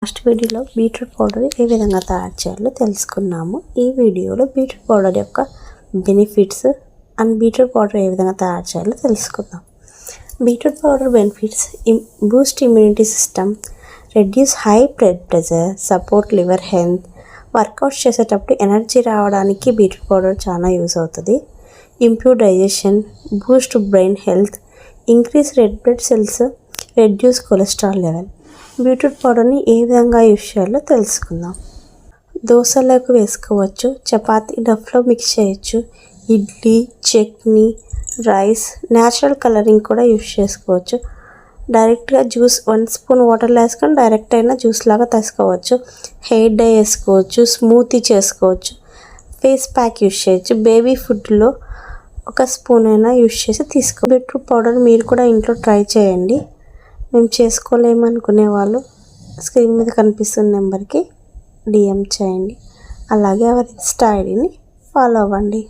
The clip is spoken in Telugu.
లాస్ట్ వీడియోలో బీట్రూట్ పౌడర్ ఏ విధంగా తయారు చేయాలో తెలుసుకున్నాము. ఈ వీడియోలో బీట్రూట్ పౌడర్ యొక్క బెనిఫిట్స్ అండ్ బీట్రూట్ పౌడర్ ఏ విధంగా తయారు చేయాలో తెలుసుకుందాం. Beetroot powder benefits: Boost immunity system, reduce high blood pressure, support liver health. Workouts చేసేటప్పుడు ఎనర్జీ రావడానికి బీట్రూట్ పౌడర్ చాలా యూజ్ అవుతుంది. Improve digestion, Boost brain health, increase red blood cells, reduce cholesterol level. Beetroot పౌడర్ని ఏ విధంగా యూజ్ చేయాలో తెలుసుకుందాం. దోశలకు వేసుకోవచ్చు, చపాతీ డఫ్లో మిక్స్ చేయొచ్చు, idli, chutney, rice, natural colouring కూడా యూజ్ చేసుకోవచ్చు. డైరెక్ట్గా జ్యూస్ 1 స్పూన్ వాటర్లో వేసుకొని డైరెక్ట్ అయినా జ్యూస్ లాగా తీసుకోవచ్చు. హెయిర్ డై వేసుకోవచ్చు, స్మూతీ చేసుకోవచ్చు, ఫేస్ ప్యాక్ యూజ్ చేయొచ్చు. బేబీ ఫుడ్లో 1 స్పూన్ అయినా యూజ్ చేసి బీట్రూట్ పౌడర్ మీరు కూడా ఇంట్లో ట్రై చేయండి. మేము చేసుకోలేమనుకునే వాళ్ళు స్క్రీన్ మీద కనిపిస్తున్న నెంబర్కి DM చేయండి. అలాగే ఎవరి ఇన్స్టా ఐడిని ఫాలో అవ్వండి.